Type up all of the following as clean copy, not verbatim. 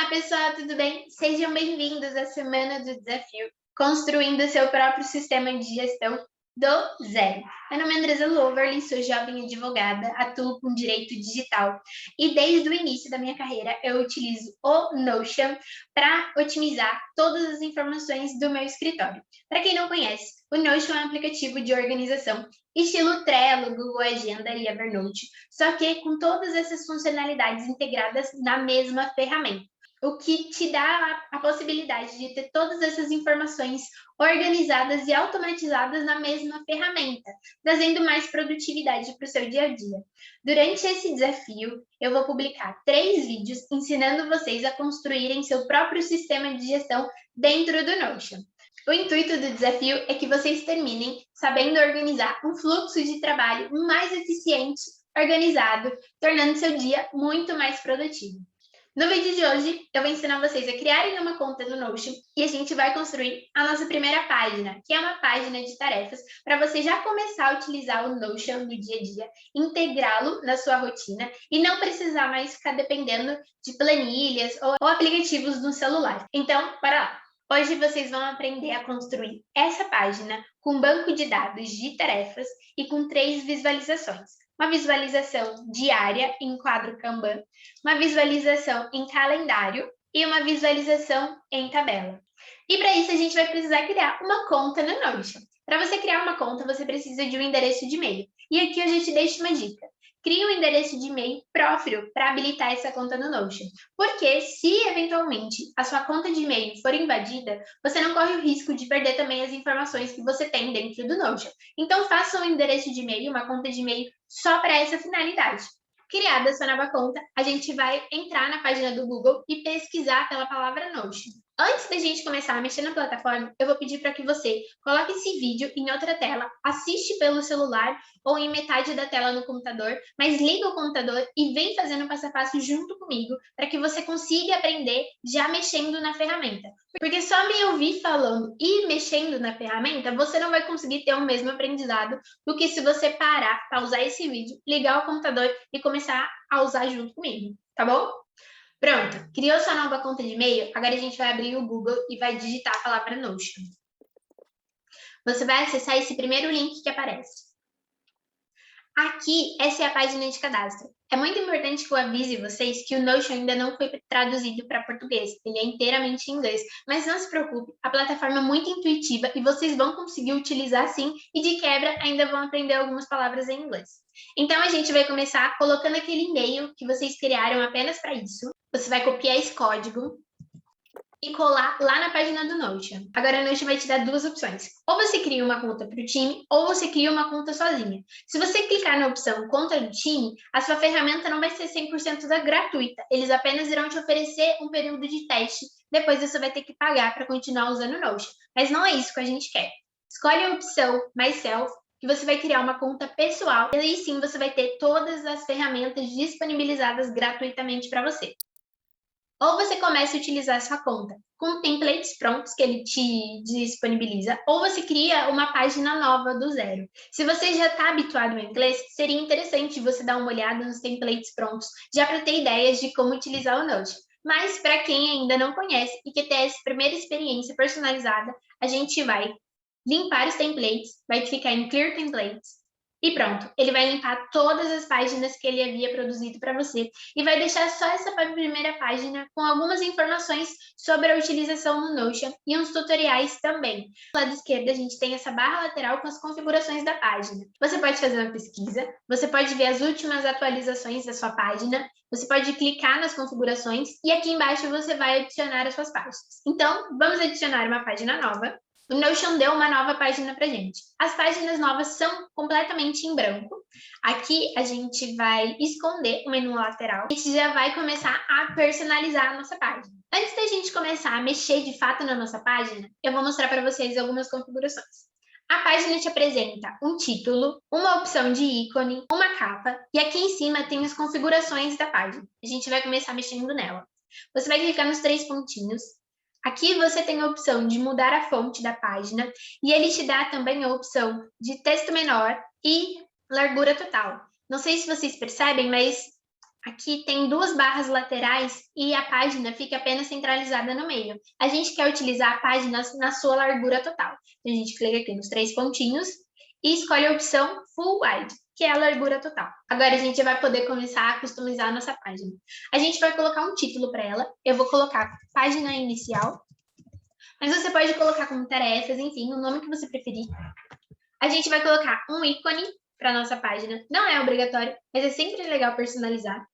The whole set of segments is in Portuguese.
pessoal, tudo bem? Sejam bem-vindos à Semana do Desafio, construindo seu próprio sistema de gestão do zero. Meu nome é Andresa Loverly, sou jovem advogada, atuo com direito digital e desde o início da minha carreira eu utilizo o Notion para otimizar todas as informações do meu escritório. Para quem não conhece, o Notion é um aplicativo de organização estilo Trello, Google Agenda e Evernote, só que com todas essas funcionalidades integradas na mesma ferramenta, o que te dá a possibilidade de ter todas essas informações organizadas e automatizadas na mesma ferramenta, trazendo mais produtividade para o seu dia a dia. Durante esse desafio, eu vou publicar 3 vídeos ensinando vocês a construírem seu próprio sistema de gestão dentro do Notion. O intuito do desafio é que vocês terminem sabendo organizar um fluxo de trabalho mais eficiente, organizado, tornando seu dia muito mais produtivo. No vídeo de hoje, eu vou ensinar vocês a criarem uma conta no Notion e a gente vai construir a nossa primeira página, que é uma página de tarefas, para você já começar a utilizar o Notion no dia a dia, integrá-lo na sua rotina e não precisar mais ficar dependendo de planilhas ou aplicativos no celular. Então, bora lá! Hoje vocês vão aprender a construir essa página com um banco de dados de tarefas e com 3 visualizações. Uma visualização diária em quadro Kanban, uma visualização em calendário e uma visualização em tabela. E para isso a gente vai precisar criar uma conta no Notion. Para você criar uma conta, você precisa de um endereço de e-mail. E aqui eu já te deixo uma dica. Crie um endereço de e-mail próprio para habilitar essa conta no Notion. Porque se eventualmente a sua conta de e-mail for invadida, você não corre o risco de perder também as informações que você tem dentro do Notion. Então faça um endereço de e-mail, uma conta de e-mail só para essa finalidade. Criada a sua nova conta, a gente vai entrar na página do Google e pesquisar pela palavra Notion. Antes da gente começar a mexer na plataforma, eu vou pedir para que você coloque esse vídeo em outra tela, assiste pelo celular ou em metade da tela no computador, mas liga o computador e vem fazendo passo a passo junto comigo para que você consiga aprender já mexendo na ferramenta. Porque só me ouvir falando e mexendo na ferramenta, você não vai conseguir ter o mesmo aprendizado do que se você parar, pausar esse vídeo, ligar o computador e começar a usar junto comigo, tá bom? Pronto, criou sua nova conta de e-mail? Agora a gente vai abrir o Google e vai digitar a palavra Notion. Você vai acessar esse primeiro link que aparece. Aqui, essa é a página de cadastro. É muito importante que eu avise vocês que o Notion ainda não foi traduzido para português, ele é inteiramente em inglês. Mas não se preocupe, a plataforma é muito intuitiva e vocês vão conseguir utilizar sim, e de quebra ainda vão aprender algumas palavras em inglês. Então a gente vai começar colocando aquele e-mail que vocês criaram apenas para isso. Você vai copiar esse código e colar lá na página do Notion. Agora o Notion vai te dar 2 opções. Ou você cria uma conta para o time, ou você cria uma conta sozinha. Se você clicar na opção conta do time, a sua ferramenta não vai ser 100% gratuita. Eles apenas irão te oferecer um período de teste. Depois você vai ter que pagar para continuar usando o Notion. Mas não é isso que a gente quer. Escolhe a opção Myself, que você vai criar uma conta pessoal. E aí sim você vai ter todas as ferramentas disponibilizadas gratuitamente para você. Ou você começa a utilizar a sua conta com templates prontos que ele te disponibiliza, ou você cria uma página nova do zero. Se você já está habituado ao inglês, seria interessante você dar uma olhada nos templates prontos, já para ter ideias de como utilizar o Notion. Mas para quem ainda não conhece e quer ter essa primeira experiência personalizada, a gente vai limpar os templates, vai ficar em Clear Templates. E pronto, ele vai limpar todas as páginas que ele havia produzido para você e vai deixar só essa primeira página com algumas informações sobre a utilização no Notion e uns tutoriais também. Do lado esquerdo a gente tem essa barra lateral com as configurações da página. Você pode fazer uma pesquisa, você pode ver as últimas atualizações da sua página, você pode clicar nas configurações e aqui embaixo você vai adicionar as suas páginas. Então, vamos adicionar uma página nova. O Notion deu uma nova página para gente. As páginas novas são completamente em branco. Aqui a gente vai esconder o menu lateral. A gente já vai começar a personalizar a nossa página. Antes da gente começar a mexer de fato na nossa página, eu vou mostrar para vocês algumas configurações. A página te apresenta um título, uma opção de ícone, uma capa e aqui em cima tem as configurações da página. A gente vai começar mexendo nela. Você vai clicar nos 3 pontinhos. Aqui você tem a opção de mudar a fonte da página e ele te dá também a opção de texto menor e largura total. Não sei se vocês percebem, mas Aqui tem 2 barras laterais e a página fica apenas centralizada no meio. A gente quer utilizar a página na sua largura total. A gente clica aqui nos 3 pontinhos e escolhe a opção Full Wide, que é a largura total. Agora a gente vai poder começar a customizar a nossa página. A gente vai colocar um título para ela. Eu vou colocar página inicial, mas você pode colocar como tarefas, enfim, o nome que você preferir. A gente vai colocar um ícone para nossa página. Não é obrigatório, mas é sempre legal personalizar.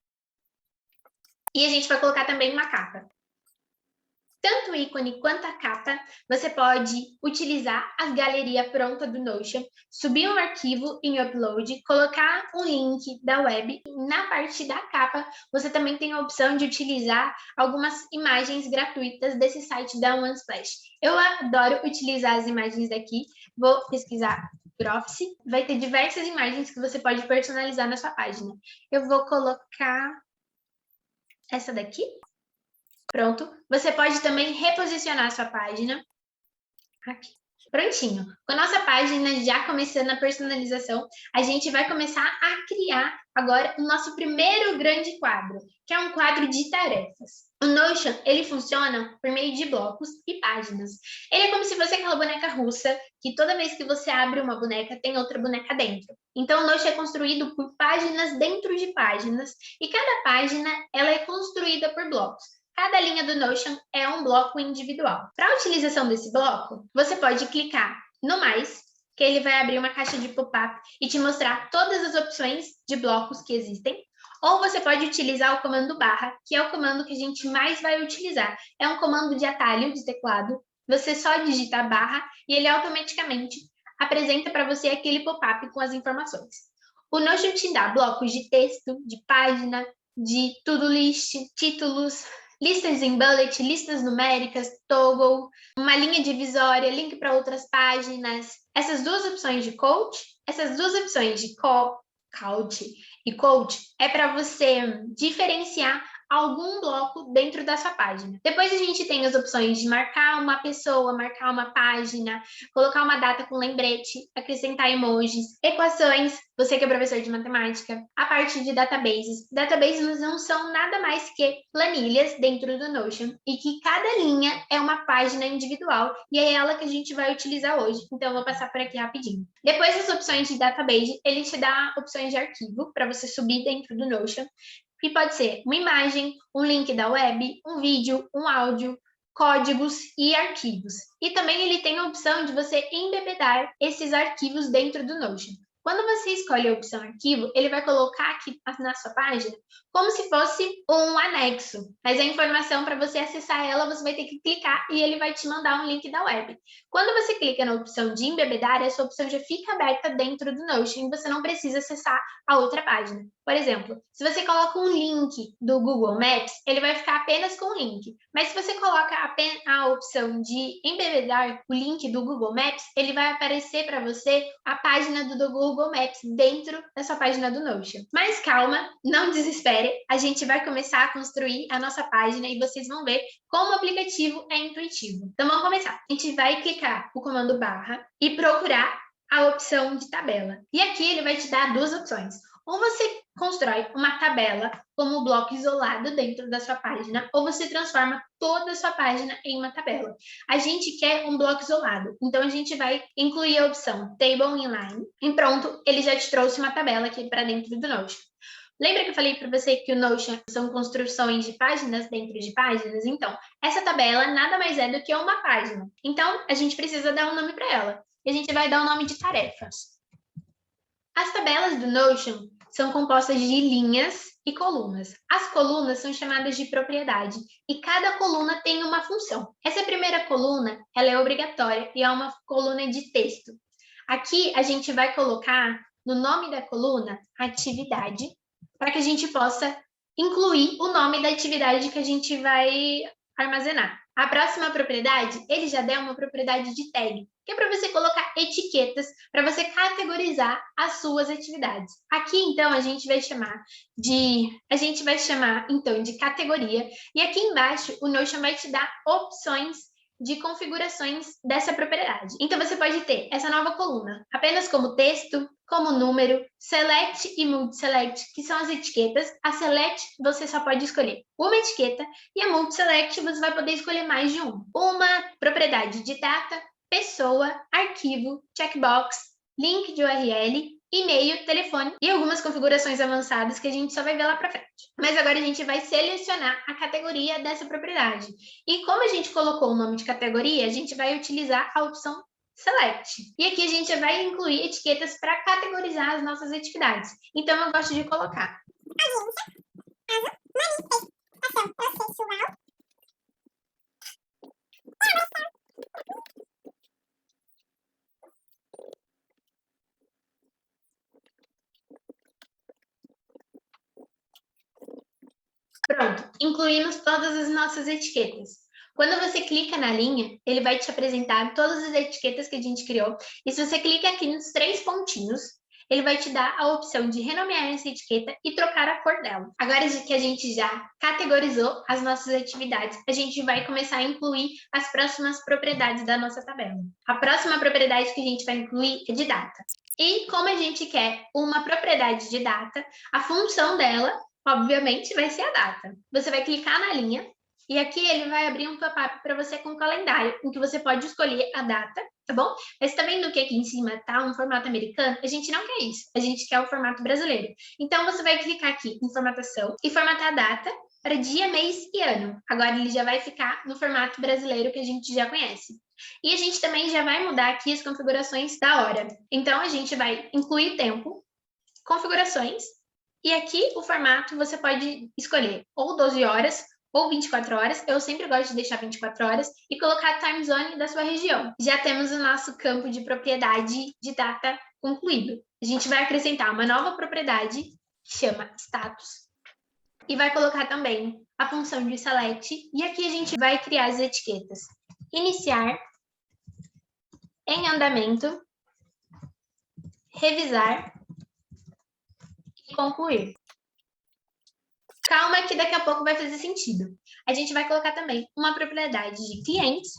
E a gente vai colocar também uma capa. Tanto o ícone quanto a capa, você pode utilizar a galeria pronta do Notion, subir um arquivo em upload, colocar um link da web. Na parte da capa, você também tem a opção de utilizar algumas imagens gratuitas desse site da Unsplash. Eu adoro utilizar as imagens daqui. Vou pesquisar Graphics. Vai ter diversas imagens que você pode personalizar na sua página. Eu vou colocar essa daqui. Pronto. Você pode também reposicionar a sua página. Aqui. Prontinho. Com a nossa página já começando a personalização, a gente vai começar a criar agora o nosso primeiro grande quadro, que é um quadro de tarefas. O Notion, ele funciona por meio de blocos e páginas. Ele é como se fosse aquela boneca russa, que toda vez que você abre uma boneca, tem outra boneca dentro. Então, o Notion é construído por páginas dentro de páginas, e cada página ela é construída por blocos. Cada linha do Notion é um bloco individual. Para a utilização desse bloco, você pode clicar no mais, que ele vai abrir uma caixa de pop-up e te mostrar todas as opções de blocos que existem. Ou você pode utilizar o comando barra, que é o comando que a gente mais vai utilizar. É um comando de atalho de teclado. Você só digita barra e ele automaticamente apresenta para você aquele pop-up com as informações. O Notion te dá blocos de texto, de página, de to-do list, títulos, listas em bullet, listas numéricas, toggle, uma linha divisória, link para outras páginas. Essas 2 opções de coach, essas 2 opções de couch e coach é para você diferenciar algum bloco dentro da sua página. Depois a gente tem as opções de marcar uma pessoa, marcar uma página, colocar uma data com lembrete, acrescentar emojis, equações, você que é professor de matemática, a parte de databases. Databases não são nada mais que planilhas dentro do Notion e que cada linha é uma página individual e é ela que a gente vai utilizar hoje. Então eu vou passar por aqui rapidinho. Depois das opções de database, ele te dá opções de arquivo para você subir dentro do Notion. E pode ser uma imagem, um link da web, um vídeo, um áudio, códigos e arquivos. E também ele tem a opção de você embebedar esses arquivos dentro do Notion. Quando você escolhe a opção arquivo, ele vai colocar aqui na sua página como se fosse um anexo. Mas a informação para você acessar ela, você vai ter que clicar e ele vai te mandar um link da web. Quando você clica na opção de embebedar, essa opção já fica aberta dentro do Notion e você não precisa acessar a outra página. Por exemplo, se você coloca um link do Google Maps, ele vai ficar apenas com o link. Mas se você coloca a opção de embebedar o link do Google Maps, ele vai aparecer para você a página do Google Maps dentro da sua página do Notion. Mas calma, não desespere, a gente vai começar a construir a nossa página e vocês vão ver como o aplicativo é intuitivo. Então vamos começar. A gente vai clicar o comando barra e procurar a opção de tabela. E aqui ele vai te dar 2 opções. Ou você constrói uma tabela como um bloco isolado dentro da sua página, ou você transforma toda a sua página em uma tabela. A gente quer um bloco isolado, então a gente vai incluir a opção Table Inline. E pronto, ele já te trouxe uma tabela aqui para dentro do Notion. Lembra que eu falei para você que o Notion são construções de páginas dentro de páginas? Então, essa tabela nada mais é do que uma página. Então, a gente precisa dar um nome para ela. E a gente vai dar o nome de tarefas. As tabelas do Notion são compostas de linhas e colunas. As colunas são chamadas de propriedade e cada coluna tem uma função. Essa primeira coluna, ela é obrigatória e é uma coluna de texto. Aqui a gente vai colocar no nome da coluna atividade, para que a gente possa incluir o nome da atividade que a gente vai armazenar. A próxima propriedade, ele já deu uma propriedade de tag, que é para você colocar etiquetas, para você categorizar as suas atividades. Aqui, então, a gente vai chamar então de categoria, e aqui embaixo o Notion vai te dar opções de configurações dessa propriedade. Então, você pode ter essa nova coluna apenas como texto, como número, select e multi-select, que são as etiquetas. A select você só pode escolher uma etiqueta e a multi-select você vai poder escolher mais de uma. Uma propriedade de data, pessoa, arquivo, checkbox, link de URL, e-mail, telefone e algumas configurações avançadas que a gente só vai ver lá para frente. Mas agora a gente vai selecionar a categoria dessa propriedade. E como a gente colocou o nome de categoria, a gente vai utilizar a opção Select. E aqui a gente vai incluir etiquetas para categorizar as nossas atividades. Então, eu gosto de colocar Pronto, incluímos todas as nossas etiquetas. Quando você clica na linha, ele vai te apresentar todas as etiquetas que a gente criou. E se você clica aqui nos 3 pontinhos, ele vai te dar a opção de renomear essa etiqueta e trocar a cor dela. Agora que a gente já categorizou as nossas atividades, a gente vai começar a incluir as próximas propriedades da nossa tabela. A próxima propriedade que a gente vai incluir é de data. E como a gente quer uma propriedade de data, a função dela obviamente, vai ser a data. Você vai clicar na linha e aqui ele vai abrir um pop-up para você com o calendário, em que você pode escolher a data, tá bom? Mas você tá vendo que aqui em cima tá um formato americano? A gente não quer isso, a gente quer o formato brasileiro. Então, você vai clicar aqui em formatação e formatar a data para dia, mês e ano. Agora ele já vai ficar no formato brasileiro que a gente já conhece. E a gente também já vai mudar aqui as configurações da hora. Então, a gente vai incluir tempo, configurações, e aqui o formato você pode escolher ou 12 horas ou 24 horas. Eu sempre gosto de deixar 24 horas e colocar a time zone da sua região. Já temos o nosso campo de propriedade de data concluído. A gente vai acrescentar uma nova propriedade que chama status e vai colocar também a função de select. E aqui a gente vai criar as etiquetas iniciar, em andamento, revisar, concluir. Calma que daqui a pouco vai fazer sentido. A gente vai colocar também uma propriedade de clientes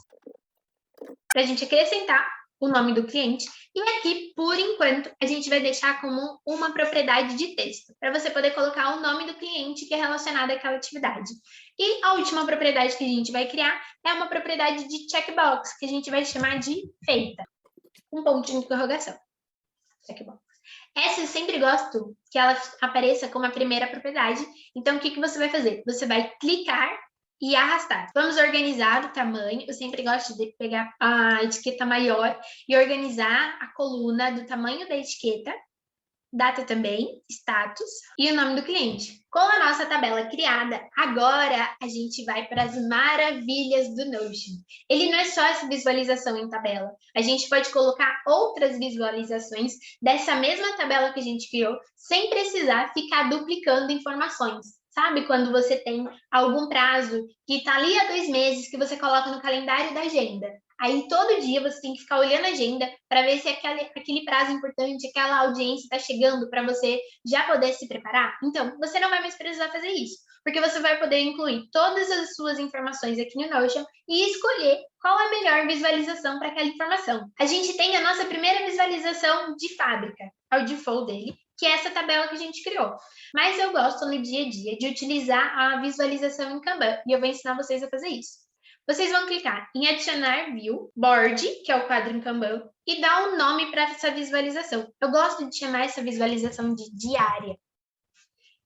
para a gente acrescentar o nome do cliente. E aqui, por enquanto, a gente vai deixar como uma propriedade de texto, para você poder colocar o nome do cliente que é relacionado àquela atividade. E a última propriedade que a gente vai criar é uma propriedade de checkbox, que a gente vai chamar de feita. Um pontinho de interrogação. Checkbox. Essa eu sempre gosto que ela apareça como a primeira propriedade. Então, o que você vai fazer? Você vai clicar e arrastar. Vamos organizar o tamanho. Eu sempre gosto de pegar a etiqueta maior e organizar a coluna do tamanho da etiqueta, data também, status e o nome do cliente. Com a nossa tabela criada, agora a gente vai para as maravilhas do Notion. Ele não é só essa visualização em tabela. A gente pode colocar outras visualizações dessa mesma tabela que a gente criou, sem precisar ficar duplicando informações. Sabe quando você tem algum prazo que está ali há 2 meses, que você coloca no calendário da agenda? Aí, todo dia, você tem que ficar olhando a agenda para ver se aquele prazo importante, aquela audiência está chegando para você já poder se preparar. Então, você não vai mais precisar fazer isso, porque você vai poder incluir todas as suas informações aqui no Notion e escolher qual é a melhor visualização para aquela informação. A gente tem a nossa primeira visualização de fábrica, é o default dele, que é essa tabela que a gente criou. Mas eu gosto no dia a dia de utilizar a visualização em Kanban, e eu vou ensinar vocês a fazer isso. Vocês vão clicar em adicionar view, board, que é o quadro em Kanban, e dar um nome para essa visualização. Eu gosto de chamar essa visualização de diária.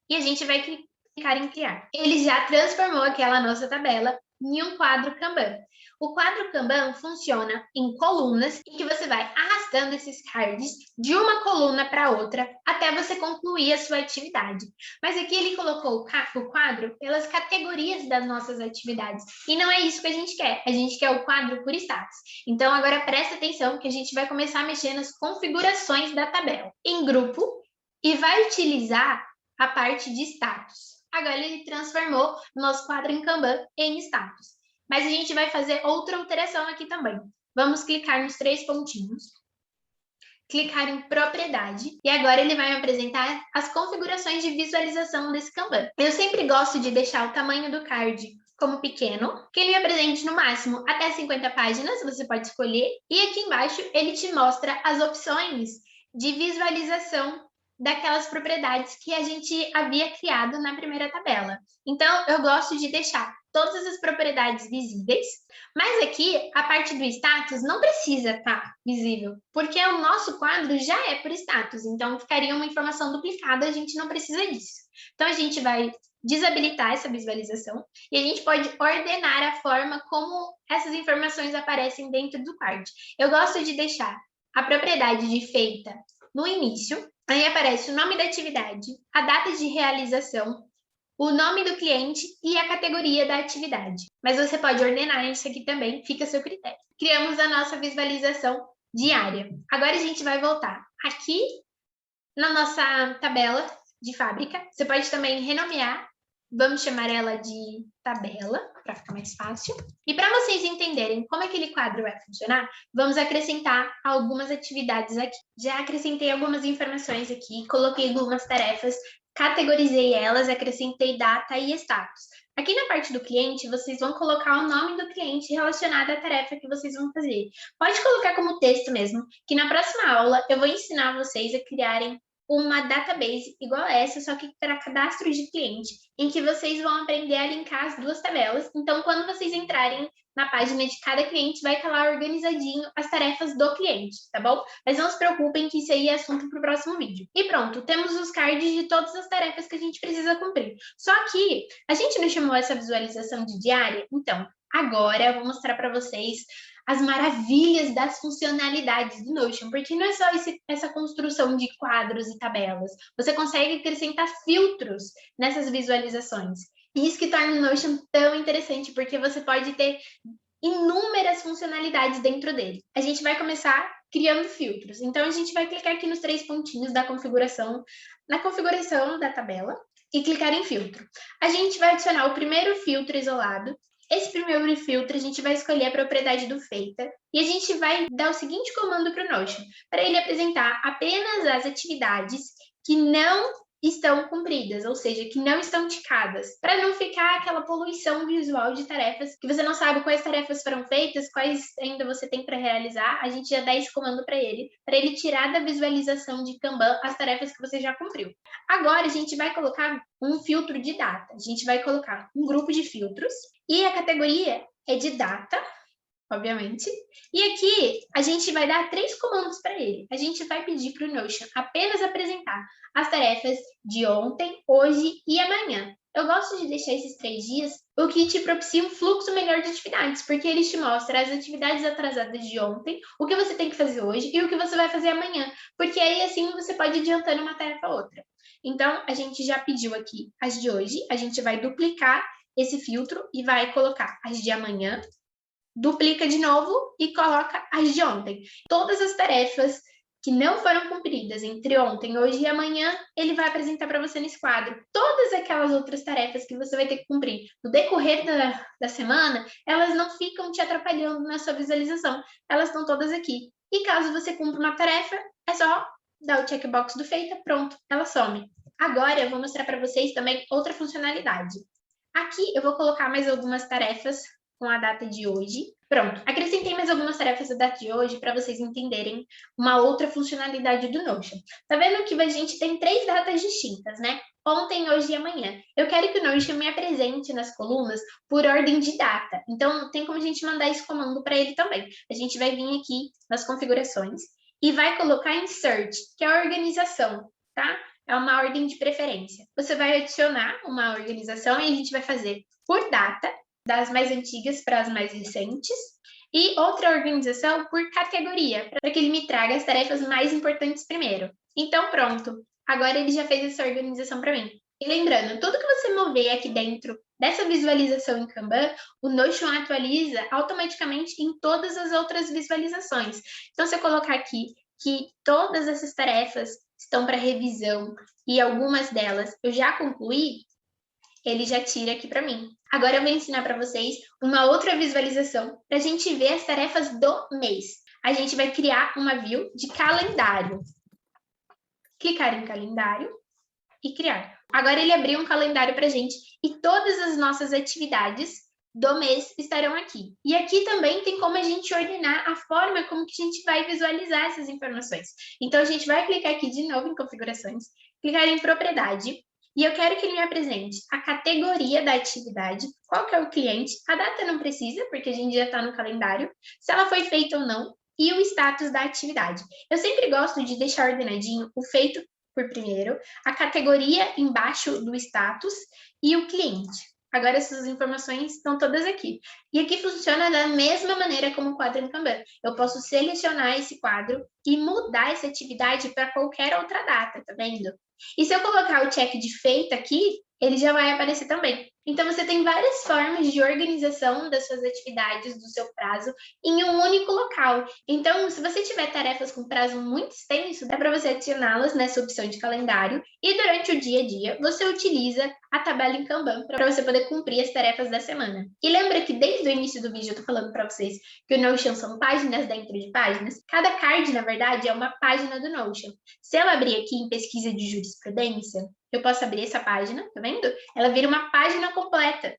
E a gente vai clicar em criar. Ele já transformou aquela nossa tabela em um quadro Kanban. O quadro Kanban funciona em colunas em que você vai arrastando esses cards de uma coluna para outra até você concluir a sua atividade. Mas aqui ele colocou o quadro pelas categorias das nossas atividades. E não é isso que a gente quer. A gente quer o quadro por status. Então, agora presta atenção que a gente vai começar a mexer nas configurações da tabela. Em grupo, e vai utilizar a parte de status. Agora ele transformou o nosso quadro em Kanban em status. Mas a gente vai fazer outra alteração aqui também. Vamos clicar nos 3 pontinhos, clicar em propriedade, e agora ele vai me apresentar as configurações de visualização desse Kanban. Eu sempre gosto de deixar o tamanho do card como pequeno, que ele me apresente no máximo até 50 páginas, você pode escolher, e aqui embaixo ele te mostra as opções de visualização daquelas propriedades que a gente havia criado na primeira tabela. Então, eu gosto de deixar todas as propriedades visíveis, mas aqui a parte do status não precisa estar visível, porque o nosso quadro já é por status, então ficaria uma informação duplicada, a gente não precisa disso. Então, a gente vai desabilitar essa visualização e a gente pode ordenar a forma como essas informações aparecem dentro do card. Eu gosto de deixar a propriedade de feita no início, aí aparece o nome da atividade, a data de realização, o nome do cliente e a categoria da atividade. Mas você pode ordenar isso aqui também, fica a seu critério. Criamos a nossa visualização diária. Agora a gente vai voltar aqui na nossa tabela de fábrica. Você pode também renomear, vamos chamar ela de tabela, para ficar mais fácil. E para vocês entenderem como aquele quadro vai funcionar, vamos acrescentar algumas atividades aqui. Já acrescentei algumas informações aqui, coloquei algumas tarefas, categorizei elas, acrescentei data e status. Aqui na parte do cliente, vocês vão colocar o nome do cliente relacionado à tarefa que vocês vão fazer. Pode colocar como texto mesmo, que na próxima aula eu vou ensinar vocês a criarem uma database igual a essa, só que para cadastro de cliente, em que vocês vão aprender a linkar as duas tabelas. Então, quando vocês entrarem na página de cada cliente, vai estar lá organizadinho as tarefas do cliente, tá bom? Mas não se preocupem que isso aí é assunto para o próximo vídeo. E pronto, temos os cards de todas as tarefas que a gente precisa cumprir. Só que a gente não chamou essa visualização de diária? Então, agora eu vou mostrar para vocês as maravilhas das funcionalidades do Notion, porque não é só essa construção de quadros e tabelas, você consegue acrescentar filtros nessas visualizações. E isso que torna o Notion tão interessante, porque você pode ter inúmeras funcionalidades dentro dele. A gente vai começar criando filtros. Então, a gente vai clicar aqui nos 3 pontinhos da configuração, na configuração da tabela, e clicar em filtro. A gente vai adicionar o primeiro filtro isolado. Esse primeiro filtro, a gente vai escolher a propriedade do feita e a gente vai dar o seguinte comando para o Notion, para ele apresentar apenas as atividades que não estão cumpridas, ou seja, que não estão ticadas, para não ficar aquela poluição visual de tarefas, que você não sabe quais tarefas foram feitas, quais ainda você tem para realizar, a gente já dá esse comando para ele tirar da visualização de Kanban as tarefas que você já cumpriu. Agora, a gente vai colocar um filtro de data, a gente vai colocar um grupo de filtros, e a categoria é de data, obviamente. E aqui a gente vai dar 3 comandos para ele. A gente vai pedir para o Notion apenas apresentar as tarefas de ontem, hoje e amanhã. Eu gosto de deixar esses 3 dias, o que te propicia um fluxo melhor de atividades, porque ele te mostra as atividades atrasadas de ontem, o que você tem que fazer hoje e o que você vai fazer amanhã, porque aí assim você pode ir adiantando uma tarefa a outra. Então, a gente já pediu aqui as de hoje, a gente vai duplicar esse filtro e vai colocar as de amanhã, duplica de novo e coloca as de ontem. Todas as tarefas que não foram cumpridas entre ontem, hoje e amanhã, ele vai apresentar para você nesse quadro. Todas aquelas outras tarefas que você vai ter que cumprir no decorrer da semana, elas não ficam te atrapalhando na sua visualização. Elas estão todas aqui. E caso você cumpra uma tarefa, é só dar o checkbox do feita, pronto, ela some. Agora eu vou mostrar para vocês também outra funcionalidade. Aqui eu vou colocar mais algumas tarefas com a data de hoje. Pronto, acrescentei mais algumas tarefas da data de hoje para vocês entenderem uma outra funcionalidade do Notion. Tá vendo que a gente tem 3 datas distintas, né? Ontem, hoje e amanhã. Eu quero que o Notion me apresente nas colunas por ordem de data. Então, tem como a gente mandar esse comando para ele também. A gente vai vir aqui nas configurações e vai colocar Insert, que é a organização, tá? É uma ordem de preferência. Você vai adicionar uma organização e a gente vai fazer por data, das mais antigas para as mais recentes, e outra organização por categoria, para que ele me traga as tarefas mais importantes primeiro. Então, pronto. Agora ele já fez essa organização para mim. E lembrando, tudo que você mover aqui dentro dessa visualização em Kanban, o Notion atualiza automaticamente em todas as outras visualizações. Então, se eu colocar aqui que todas essas tarefas estão para revisão e algumas delas eu já concluí, ele já tira aqui para mim. Agora eu vou ensinar para vocês uma outra visualização para a gente ver as tarefas do mês. A gente vai criar uma view de calendário. Clicar em calendário e criar. Agora ele abriu um calendário para a gente e todas as nossas atividades do mês estarão aqui. E aqui também tem como a gente ordenar a forma como que a gente vai visualizar essas informações. Então, a gente vai clicar aqui de novo em configurações, clicar em propriedade, e eu quero que ele me apresente a categoria da atividade, qual que é o cliente, a data não precisa, porque a gente já está no calendário, se ela foi feita ou não, e o status da atividade. Eu sempre gosto de deixar ordenadinho o feito por primeiro, a categoria embaixo do status e o cliente. Agora essas informações estão todas aqui. E aqui funciona da mesma maneira como o quadro em Kanban. Eu posso selecionar esse quadro e mudar essa atividade para qualquer outra data, tá vendo? E se eu colocar o check de feita aqui, ele já vai aparecer também. Então, você tem várias formas de organização das suas atividades, do seu prazo, em um único local. Então, se você tiver tarefas com prazo muito extenso, dá para você adicioná-las nessa opção de calendário e durante o dia a dia, você utiliza a tabela em Kanban para você poder cumprir as tarefas da semana. E lembra que desde o início do vídeo eu estou falando para vocês que o Notion são páginas dentro de páginas? Cada card, na verdade, é uma página do Notion. Se eu abrir aqui em pesquisa de jurisprudência, eu posso abrir essa página, tá vendo? Ela vira uma página completa.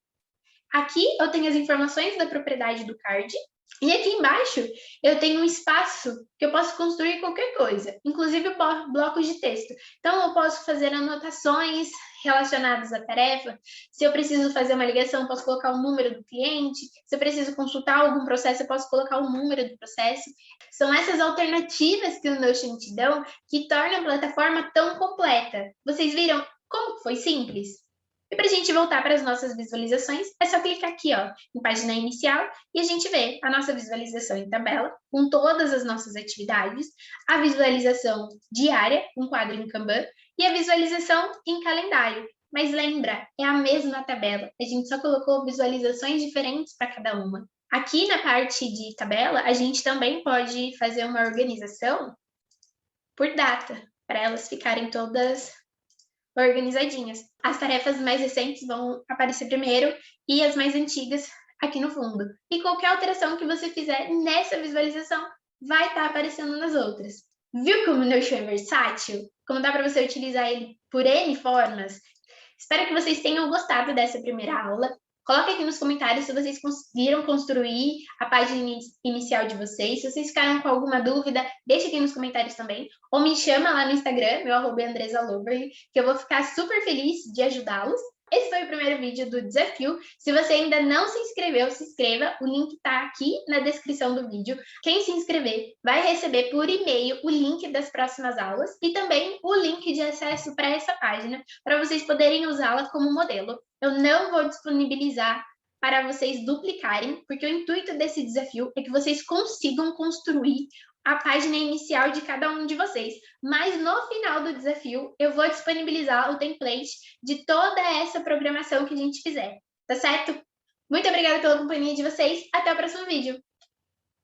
Aqui eu tenho as informações da propriedade do card, e aqui embaixo eu tenho um espaço que eu posso construir qualquer coisa, inclusive blocos de texto. Então eu posso fazer anotações relacionadas à tarefa. Se eu preciso fazer uma ligação, eu posso colocar o número do cliente. Se eu preciso consultar algum processo, eu posso colocar o número do processo. São essas alternativas que o Notion te dão que tornam a plataforma tão completa. Vocês viram como foi simples? E para a gente voltar para as nossas visualizações, é só clicar aqui, ó, em página inicial, e a gente vê a nossa visualização em tabela, com todas as nossas atividades, a visualização diária, um quadro em Kanban, e a visualização em calendário. Mas lembra, é a mesma tabela, a gente só colocou visualizações diferentes para cada uma. Aqui na parte de tabela, a gente também pode fazer uma organização por data, para elas ficarem todas organizadinhas. As tarefas mais recentes vão aparecer primeiro e as mais antigas aqui no fundo. E qualquer alteração que você fizer nessa visualização vai estar aparecendo nas outras. Viu como o Notion é versátil? Como dá para você utilizar ele por N formas? Espero que vocês tenham gostado dessa primeira aula. Coloque aqui nos comentários se vocês conseguiram construir a página inicial de vocês. Se vocês ficaram com alguma dúvida, deixe aqui nos comentários também. Ou me chama lá no Instagram, meu @ @AndresaLoverly, que eu vou ficar super feliz de ajudá-los. Esse foi o primeiro vídeo do desafio. Se você ainda não se inscreveu, se inscreva. O link está aqui na descrição do vídeo. Quem se inscrever vai receber por e-mail o link das próximas aulas e também o link de acesso para essa página, para vocês poderem usá-la como modelo. Eu não vou disponibilizar para vocês duplicarem, porque o intuito desse desafio é que vocês consigam construir a página inicial de cada um de vocês. Mas no final do desafio, eu vou disponibilizar o template de toda essa programação que a gente fizer, tá certo? Muito obrigada pela companhia de vocês, até o próximo vídeo!